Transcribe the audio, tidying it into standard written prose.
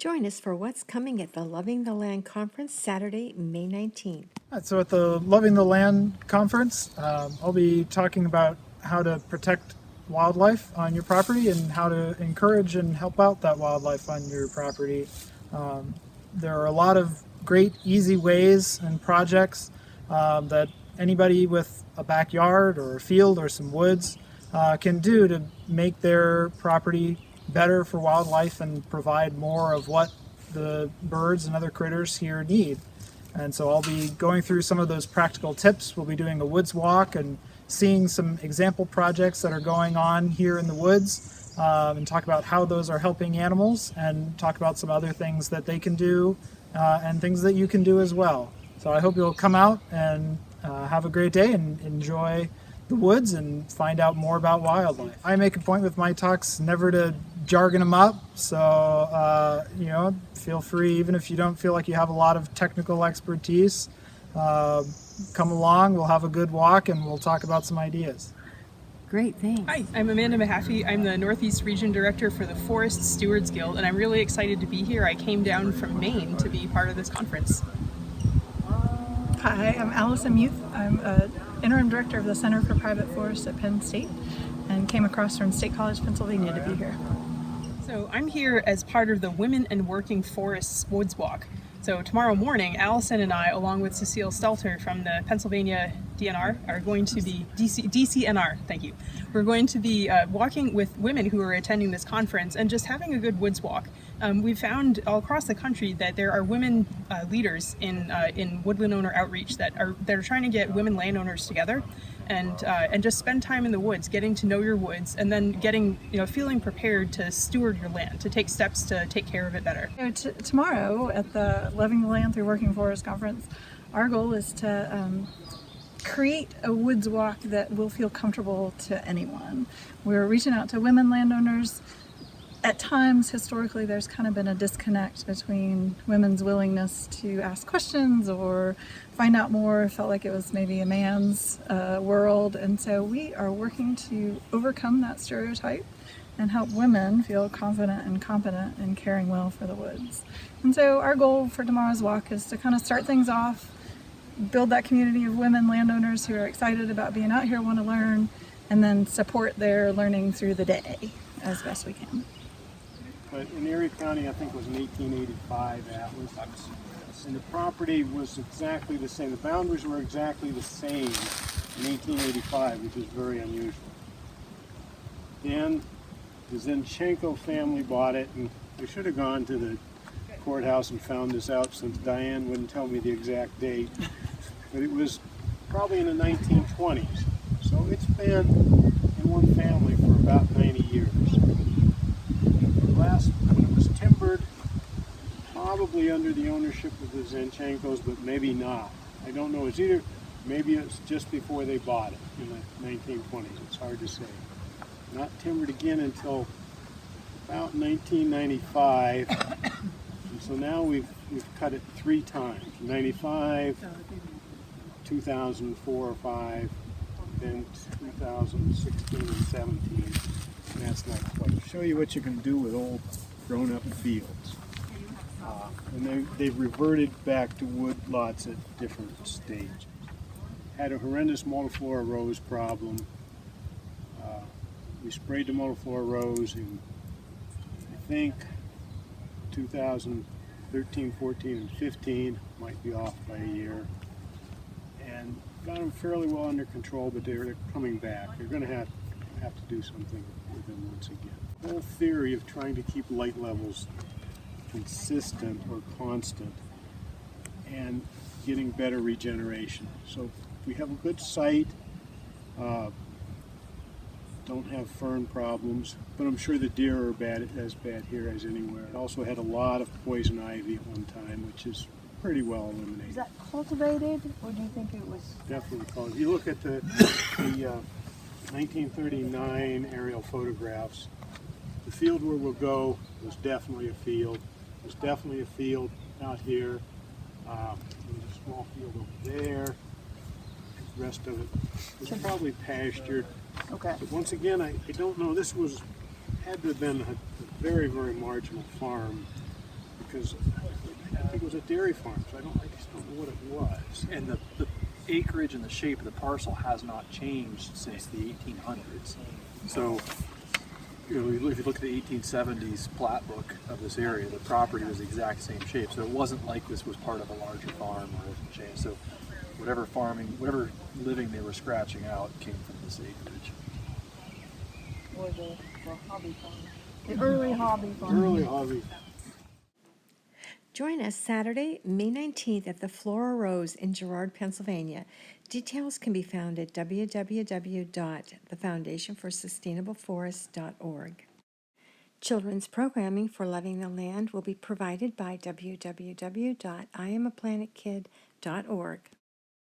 Join us for what's coming at the Loving the Land Conference Saturday, May 19th. So at the Loving the Land Conference, I'll be talking about how to protect wildlife on your property and how to encourage and help out that wildlife on your property. There are a lot of great, easy ways and projects that anybody with a backyard or a field or some woods can do to make their property better for wildlife and provide more of what the birds and other critters here need. And so I'll be going through some of those practical tips. We'll be doing a woods walk and seeing some example projects that are going on here in the woods and talk about how those are helping animals and talk about some other things that they can do and things that you can do as well. So I hope you'll come out and have a great day and enjoy the woods and find out more about wildlife. I make a point with my talks never to jargon them up, so feel free, even if you don't feel like you have a lot of technical expertise, come along, we'll have a good walk and we'll talk about some ideas. Great, thanks. Hi, I'm Amanda Mahaffey. I'm the Northeast Region Director for the Forest Stewards Guild, and I'm really excited to be here. I came down from Maine to be part of this conference. Hi, I'm Allison Muth. I'm Interim Director of the Center for Private Forests at Penn State and came across from State College, Pennsylvania to be here. So I'm here as part of the Women and Working Forests Woods Walk. So tomorrow morning, Allison and I, along with CECILE STELTER from the Pennsylvania DNR, are going to be DCNR, thank you. We're going to be walking with women who are attending this conference and just having a good woods walk. We've found all across the country that there are women leaders in woodland owner outreach that are trying to get women landowners together and just spend time in the woods, getting to know your woods, and then feeling prepared to steward your land, to take steps to take care of it better. Tomorrow at the Loving the Land Through Working Forest Conference, our goal is to create a woods walk that will feel comfortable to anyone. We're reaching out to women landowners. At times, historically, there's kind of been a disconnect between women's willingness to ask questions or find out more. It felt like it was maybe a man's world. And so we are working to overcome that stereotype and help women feel confident and competent in caring well for the woods. And so our goal for tomorrow's walk is to kind of start things off, build that community of women landowners who are excited about being out here, want to learn, and then support their learning through the day as best we can. But in Erie County, I think it was an 1885 atlas, and the property was exactly the same. The boundaries were exactly the same in 1885, which is very unusual. Then the Zinchenko family bought it, and I should have gone to the courthouse and found this out since Diane wouldn't tell me the exact date, but it was probably in the 1920s. So it's been in one family for about 90 years. When it was timbered, probably under the ownership of the Zenchenkos, but maybe not. I don't know. It's either, maybe it's just before they bought it in the 1920s. It's hard to say. Not timbered again until about 1995. And so now we've cut it 3 times. 95, 2004 or 5, then 2016 and 17. And that's not quite. I'll show you what you can do with old grown-up fields. And they've reverted back to wood lots at different stages. Had a horrendous FLORAROZE problem. We sprayed the FLORAROZE in, I think, 2013, 14, and 15. Might be off by a year. And got them fairly well under control, but they're coming back. They're going to have to do something with them once again. The whole theory of trying to keep light levels consistent or constant and getting better regeneration. So we have a good site, don't have fern problems, but I'm sure the deer are as bad here as anywhere. It also had a lot of poison ivy at one time, which is pretty well eliminated. Is that cultivated, or do you think it was? Definitely cultivated. If you look at the 1939 aerial photographs, the field where we'll go was definitely a field. There's definitely a field out here. There's a small field over there. The rest of it was probably pastured. Okay. But once again, I don't know. This had to have been a very, very marginal farm because I think it was a dairy farm, so I just don't know what it was. And the acreage and the shape of the parcel has not changed since the 1800s. So, you know, if you look at the 1870s plat book of this area, the property was the exact same shape. So it wasn't like this was part of a larger farm or anything changed. So whatever farming, whatever living they were scratching out came from this acreage. Or the hobby farm? The early hobby farm. Early hobby. Join us Saturday, May 19th at the FLORAROZE in Girard, Pennsylvania. Details can be found at www.thefoundationforsustainableforests.org. Children's programming for Loving the Land will be provided by www.IamAPlanetKid.org.